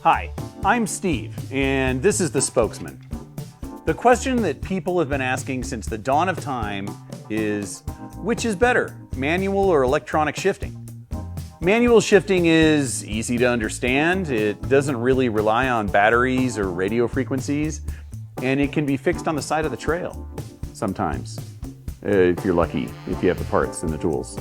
Hi, I'm Steve, and this is The Spokesman. The question that people have been asking since the dawn of time is, which is better, manual or electronic shifting? Manual shifting is easy to understand. It doesn't really rely on batteries or radio frequencies, and it can be fixed on the side of the trail sometimes, if you're lucky, if you have the parts and the tools.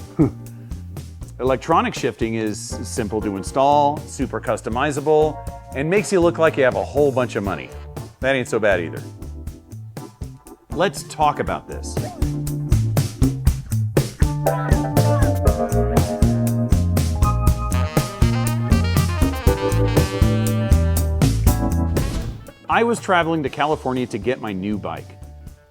Electronic shifting is simple to install, super customizable, and makes you look like you have a whole bunch of money. That ain't so bad either. Let's talk about this. I was traveling to California to get my new bike.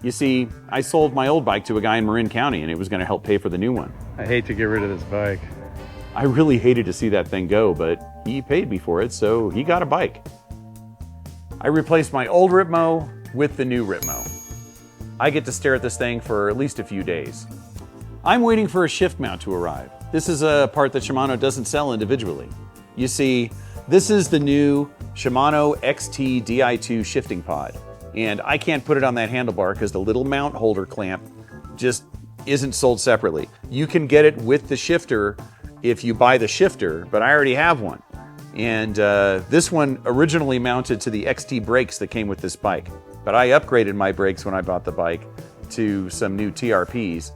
You see, I sold my old bike to a guy in Marin County, and it was going to help pay for the new one. I hate to get rid of this bike. I really hated to see that thing go, but he paid me for it, so he got a bike. I replaced my old Ripmo with the new Ripmo. I get to stare at this thing for at least a few days. I'm waiting for a shift mount to arrive. This is a part that Shimano doesn't sell individually. You see, this is the new Shimano XT Di2 shifting pod, and I can't put it on that handlebar because the little mount holder clamp just isn't sold separately. You can get it with the shifter if you buy the shifter, but I already have one. And this one originally mounted to the XT brakes that came with this bike, but I upgraded my brakes when I bought the bike to some new TRPs,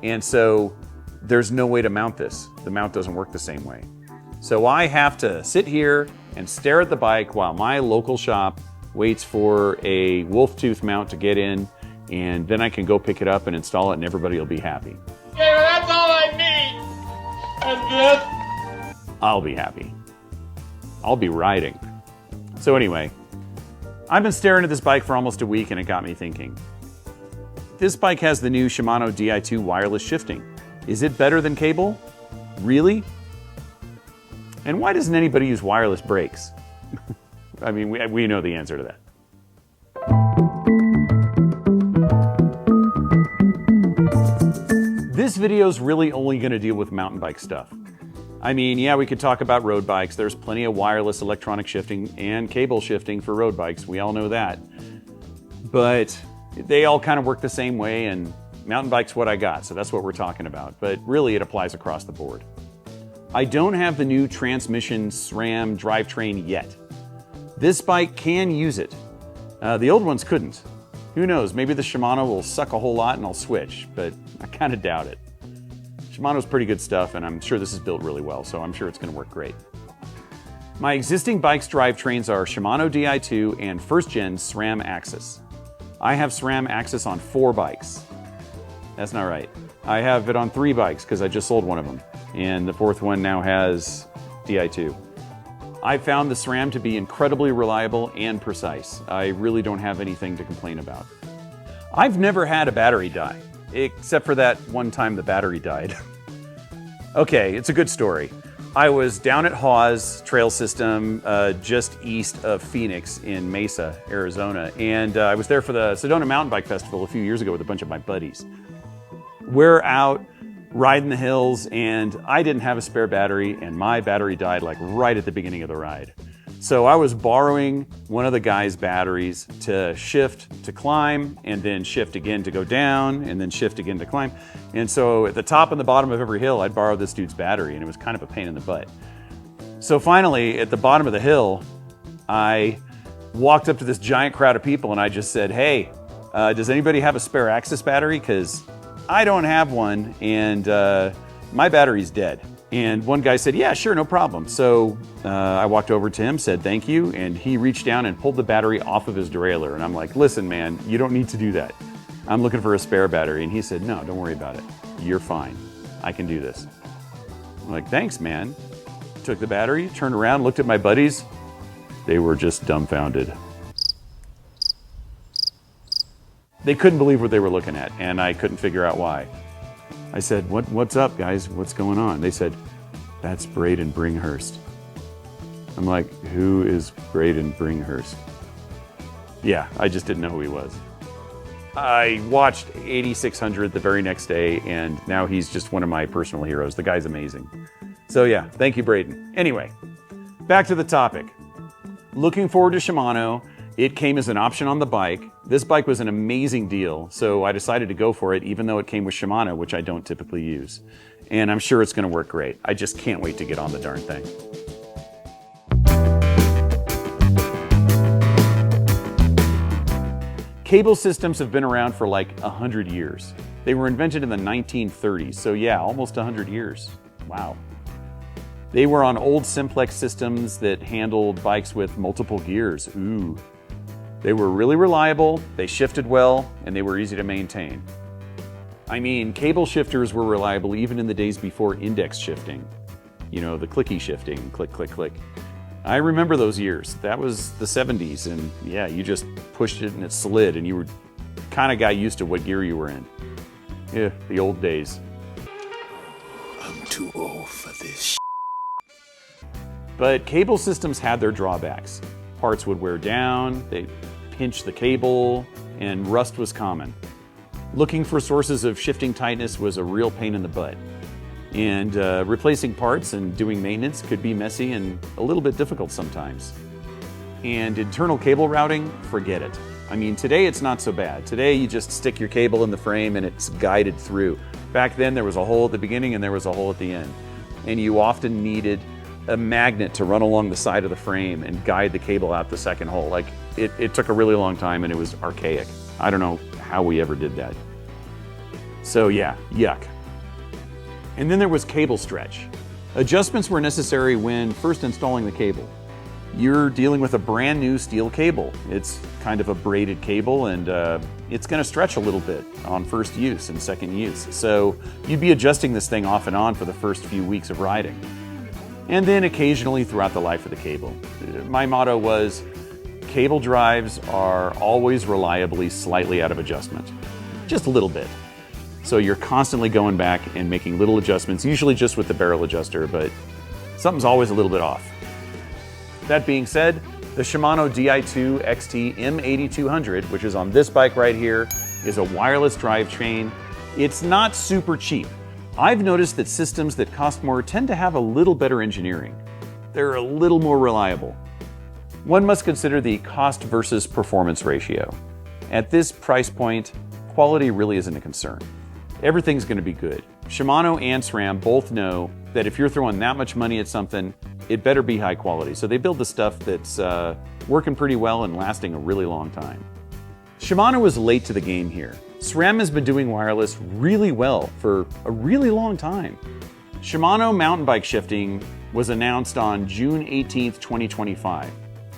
and so there's no way to mount this. The mount doesn't work the same way. So I have to sit here and stare at the bike while my local shop waits for a wolf tooth mount to get in, and then I can go pick it up and install it, and everybody will be happy. Yeah, that's all I need. And this? I'll be happy. I'll be riding. So anyway, I've been staring at this bike for almost a week, and it got me thinking. This bike has the new Shimano Di2 wireless shifting. Is it better than cable? Really? And why doesn't anybody use wireless brakes? I mean, we know the answer to that. This video is really only going to deal with mountain bike stuff. I mean, yeah, we could talk about road bikes. There's plenty of wireless electronic shifting and cable shifting for road bikes. We all know that. But they all kind of work the same way, and mountain bike's what I got, so that's what we're talking about. But really, it applies across the board. I don't have the new transmission SRAM drivetrain yet. This bike can use it. The old ones couldn't. Who knows, maybe the Shimano will suck a whole lot and I'll switch, but I kind of doubt it. Shimano's pretty good stuff, and I'm sure this is built really well, so I'm sure it's going to work great. My existing bike's drivetrains are Shimano Di2 and first-gen SRAM Axis. I have SRAM Axis on 4 bikes. That's not right. I have it on 3 bikes because I just sold one of them, and the 4th one now has Di2. I found the SRAM to be incredibly reliable and precise. I really don't have anything to complain about. I've never had a battery die, except for that one time the battery died. Okay, it's a good story. I was down at Hawes Trail System just east of Phoenix in Mesa, Arizona, and I was there for the Sedona Mountain Bike Festival a few years ago with a bunch of my buddies. We're out riding the hills, and I didn't have a spare battery, and my battery died like right at the beginning of the ride. So I was borrowing one of the guy's batteries to shift to climb, and then shift again to go down, and then shift again to climb. And so at the top and the bottom of every hill, I'd borrow this dude's battery, and it was kind of a pain in the butt. So finally, at the bottom of the hill, I walked up to this giant crowd of people, and I just said, hey, does anybody have a spare Axis battery? Because I don't have one, and my battery's dead. And one guy said, yeah, sure, no problem. So I walked over to him, said thank you, and he reached down and pulled the battery off of his derailleur. And I'm like, listen, man, you don't need to do that. I'm looking for a spare battery. And he said, no, don't worry about it. You're fine. I can do this. I'm like, thanks, man. Took the battery, turned around, looked at my buddies. They were just dumbfounded. They couldn't believe what they were looking at, and I couldn't figure out why. I said, what's up, guys? What's going on? They said, that's Braden Bringhurst. I'm like, who is Braden Bringhurst? Yeah, I just didn't know who he was. I watched 8600 the very next day, and now he's just one of my personal heroes. The guy's amazing. So yeah, thank you, Braden. Anyway, back to the topic. Looking forward to Shimano. It came as an option on the bike. This bike was an amazing deal, so I decided to go for it, even though it came with Shimano, which I don't typically use. And I'm sure it's going to work great. I just can't wait to get on the darn thing. Cable systems have been around for like 100 years. They were invented in the 1930s, so yeah, almost 100 years. Wow. They were on old simplex systems that handled bikes with multiple gears. Ooh. They were really reliable, they shifted well, and they were easy to maintain. I mean, cable shifters were reliable even in the days before index shifting. You know, the clicky shifting, click, click, click. I remember those years. That was the 70s, and yeah, you just pushed it and it slid, and you were kind of got used to what gear you were in. Yeah, the old days. I'm too old for this. But cable systems had their drawbacks. Parts would wear down, they'd pinch the cable, and rust was common. Looking for sources of shifting tightness was a real pain in the butt. And replacing parts and doing maintenance could be messy and a little bit difficult sometimes. And internal cable routing, forget it. I mean, today it's not so bad. Today you just stick your cable in the frame and it's guided through. Back then there was a hole at the beginning and there was a hole at the end. And you often needed a magnet to run along the side of the frame and guide the cable out the second hole. Like, it took a really long time and it was archaic. I don't know how we ever did that. So yeah, yuck. And then there was cable stretch. Adjustments were necessary when first installing the cable. You're dealing with a brand new steel cable. It's kind of a braided cable and it's gonna stretch a little bit on first use and second use. So you'd be adjusting this thing off and on for the first few weeks of riding. And then occasionally throughout the life of the cable. My motto was, cable drives are always reliably slightly out of adjustment. Just a little bit. So you're constantly going back and making little adjustments, usually just with the barrel adjuster, but something's always a little bit off. That being said, the Shimano Di2 XT M8200, which is on this bike right here, is a wireless drivetrain. It's not super cheap. I've noticed that systems that cost more tend to have a little better engineering. They're a little more reliable. One must consider the cost versus performance ratio. At this price point, quality really isn't a concern. Everything's going to be good. Shimano and SRAM both know that if you're throwing that much money at something, it better be high quality. So they build the stuff that's working pretty well and lasting a really long time. Shimano was late to the game here. SRAM has been doing wireless really well for a really long time. Shimano mountain bike shifting was announced on June 18th, 2025,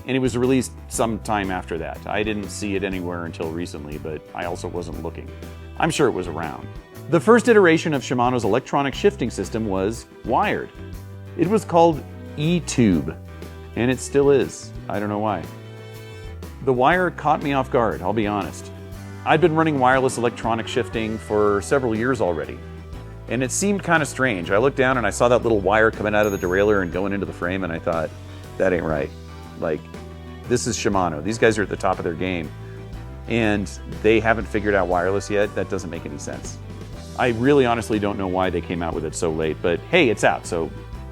and it was released sometime after that. I didn't see it anywhere until recently, but I also wasn't looking. I'm sure it was around. The first iteration of Shimano's electronic shifting system was wired. It was called E-Tube, and it still is. I don't know why. The wire caught me off guard, I'll be honest. I'd been running wireless electronic shifting for several years already, and it seemed kind of strange. I looked down and I saw that little wire coming out of the derailleur and going into the frame, and I thought, that ain't right. Like, this is Shimano. These guys are at the top of their game, and they haven't figured out wireless yet. That doesn't make any sense. I really honestly don't know why they came out with it so late, but hey, it's out, so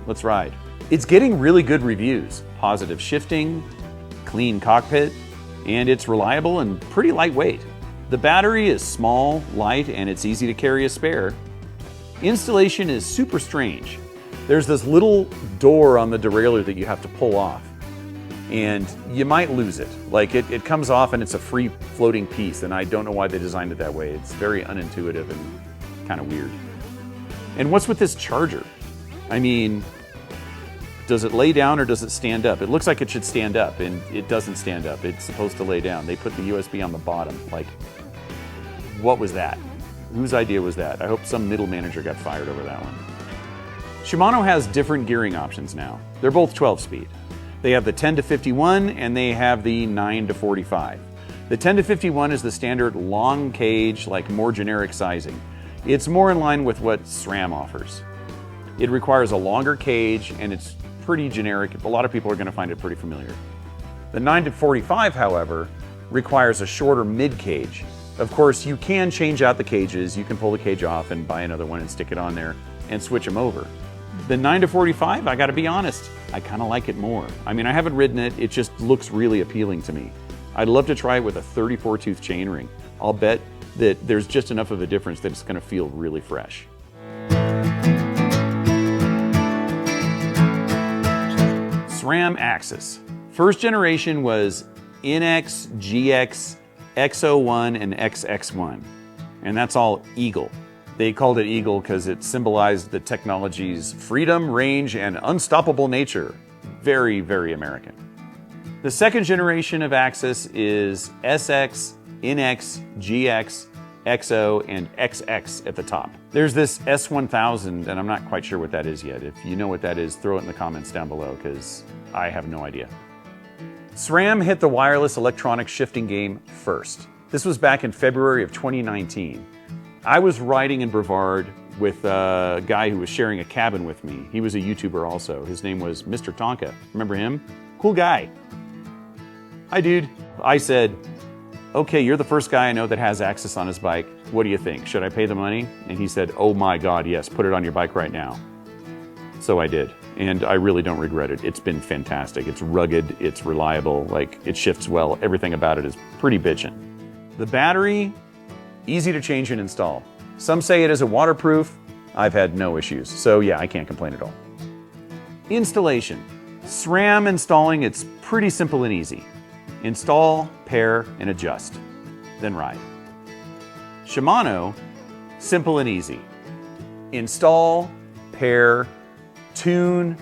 let's ride. It's getting really good reviews. Positive shifting, clean cockpit, and it's reliable and pretty lightweight. The battery is small, light, and it's easy to carry a spare. Installation is super strange. There's this little door on the derailleur that you have to pull off, and you might lose it. Like, it comes off and it's a free floating piece, and I don't know why they designed it that way. It's very unintuitive and kind of weird. And what's with this charger? I mean, does it lay down or does it stand up? It looks like it should stand up, and it doesn't stand up. It's supposed to lay down. They put the USB on the bottom. Like, what was that? Whose idea was that? I hope some middle manager got fired over that one. Shimano has different gearing options now. They're both 12-speed. They have the 10 to 51 and they have the 9 to 45. The 10 to 51 is the standard long cage, like more generic sizing. It's more in line with what SRAM offers. It requires a longer cage and it's pretty generic. A lot of people are going to find it pretty familiar. The 9 to 45, however, requires a shorter mid-cage. Of course, you can change out the cages. You can pull the cage off and buy another one and stick it on there and switch them over. The 9 to 45, I gotta be honest, I kinda like it more. I mean, I haven't ridden it, it just looks really appealing to me. I'd love to try it with a 34 tooth chainring. I'll bet that there's just enough of a difference that it's gonna feel really fresh. SRAM Axis. First generation was NX, GX, X01, and XX1. And that's all Eagle. They called it Eagle because it symbolized the technology's freedom, range, and unstoppable nature. Very, very American. The second generation of Axis is SX, NX, GX, XO, and XX at the top. There's this S1000, and I'm not quite sure what that is yet. If you know what that is, throw it in the comments down below, because I have no idea. SRAM hit the wireless electronic shifting game first. This was back in February of 2019. I was riding in Brevard with a guy who was sharing a cabin with me. He was a YouTuber also. His name was Mr. Tonka. Remember him? Cool guy. Hi, dude. I said, okay, you're the first guy I know that has Axis on his bike. What do you think? Should I pay the money? And he said, oh my God, yes, put it on your bike right now. So I did, and I really don't regret it. It's been fantastic. It's rugged, it's reliable, like it shifts well. Everything about it is pretty bitchin'. The battery, easy to change and install. Some say it isn't waterproof. I've had no issues, so yeah, I can't complain at all. Installation. SRAM installing, it's pretty simple and easy. Install, pair, and adjust, then ride. Shimano, simple and easy. Install, pair, tune,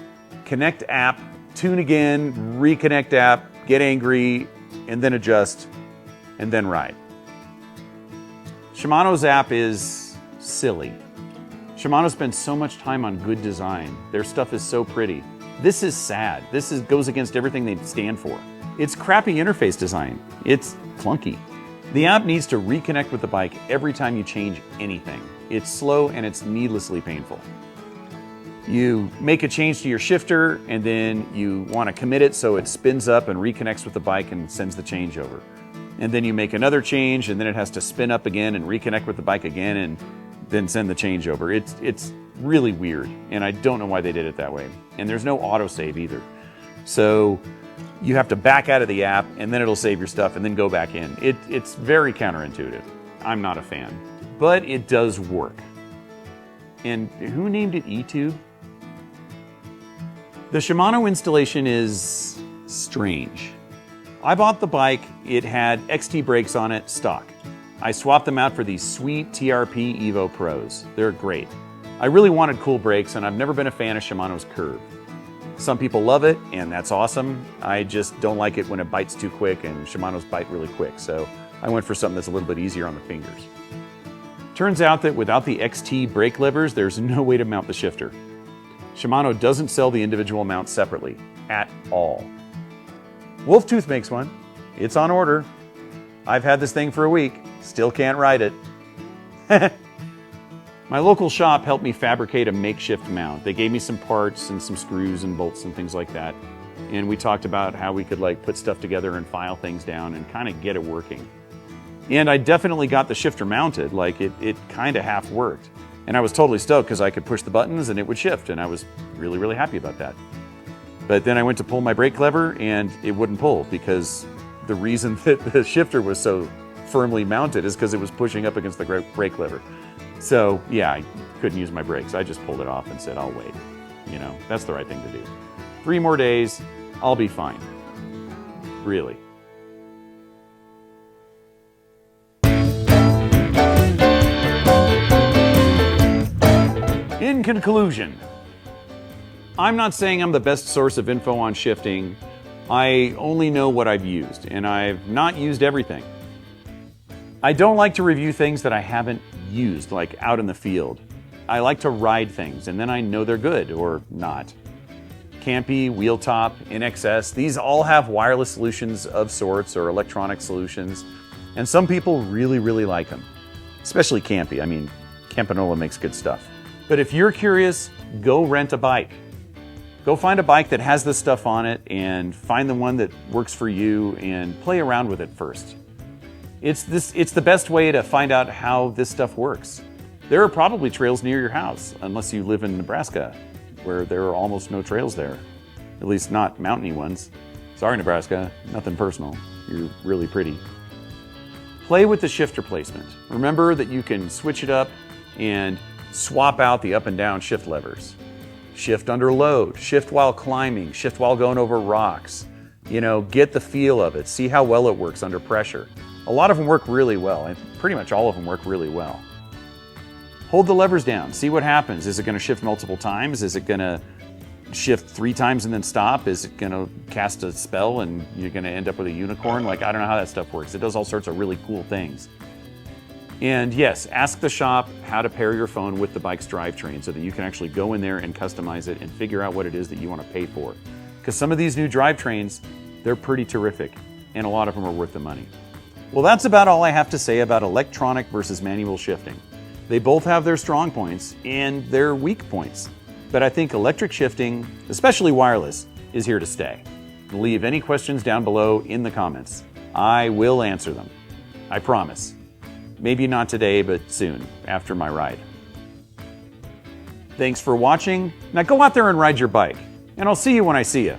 connect app, tune again, reconnect app, get angry, and then adjust, and then ride. Shimano's app is silly. Shimano spends so much time on good design. Their stuff is so pretty. This is sad. Goes against everything they stand for. It's crappy interface design. It's clunky. The app needs to reconnect with the bike every time you change anything. It's slow and it's needlessly painful. You make a change to your shifter and then you want to commit it so it spins up and reconnects with the bike and sends the change over. And then you make another change and then it has to spin up again and reconnect with the bike again and then send the change over. It's really weird, and I don't know why they did it that way. And there's no autosave either. So you have to back out of the app and then it'll save your stuff and then go back in. It's very counterintuitive. I'm not a fan, but it does work. And who named it eTube? The Shimano installation is strange. I bought the bike, it had XT brakes on it, stock. I swapped them out for these sweet TRP Evo Pros. They're great. I really wanted cool brakes, and I've never been a fan of Shimano's curve. Some people love it, and that's awesome. I just don't like it when it bites too quick, and Shimano's bite really quick, so I went for something that's a little bit easier on the fingers. Turns out that without the XT brake levers, there's no way to mount the shifter. Shimano doesn't sell the individual mounts separately, at all. Wolftooth makes one. It's on order. I've had this thing for a week, still can't ride it. My local shop helped me fabricate a makeshift mount. They gave me some parts and some screws and bolts and things like that. And we talked about how we could put stuff together and file things down and kind of get it working. And I definitely got the shifter mounted, it kind of half worked. And I was totally stoked because I could push the buttons and it would shift, and I was really, really happy about that. But then I went to pull my brake lever and it wouldn't pull, because the reason that the shifter was so firmly mounted is because it was pushing up against the brake lever. So yeah, I couldn't use my brakes. I just pulled it off and said, I'll wait. You know, that's the right thing to do. 3 more days, I'll be fine. Really. In conclusion, I'm not saying I'm the best source of info on shifting. I only know what I've used, and I've not used everything. I don't like to review things that I haven't used, out in the field. I like to ride things, and then I know they're good, or not. Campy, Wheeltop, NXS, these all have wireless solutions of sorts, or electronic solutions, and some people really, really like them. Especially Campy. I mean, Campanola makes good stuff. But if you're curious, go rent a bike. Go find a bike that has this stuff on it and find the one that works for you and play around with it first. It's the best way to find out how this stuff works. There are probably trails near your house, unless you live in Nebraska. where there are almost no trails there. At least not mountainy ones. Sorry, Nebraska, nothing personal. You're really pretty. Play with the shifter placement. Remember that you can switch it up and swap out the up and down shift levers. Shift under load, shift while climbing, shift while going over rocks. You know, get the feel of it, see how well it works under pressure. A lot of them work really well, and pretty much all of them work really well. Hold the levers down, see what happens. Is it going to shift multiple times? Is it going to shift 3 times and then stop? Is it going to cast a spell and you're going to end up with a unicorn? Like, I don't know how that stuff works. It does all sorts of really cool things. And yes, ask the shop how to pair your phone with the bike's drivetrain so that you can actually go in there and customize it and figure out what it is that you want to pay for. Because some of these new drivetrains, they're pretty terrific, and a lot of them are worth the money. Well, that's about all I have to say about electronic versus manual shifting. They both have their strong points and their weak points. But I think electric shifting, especially wireless, is here to stay. Leave any questions down below in the comments. I will answer them. I promise. Maybe not today, but soon, after my ride. Thanks for watching. Now go out there and ride your bike, and I'll see you when I see you.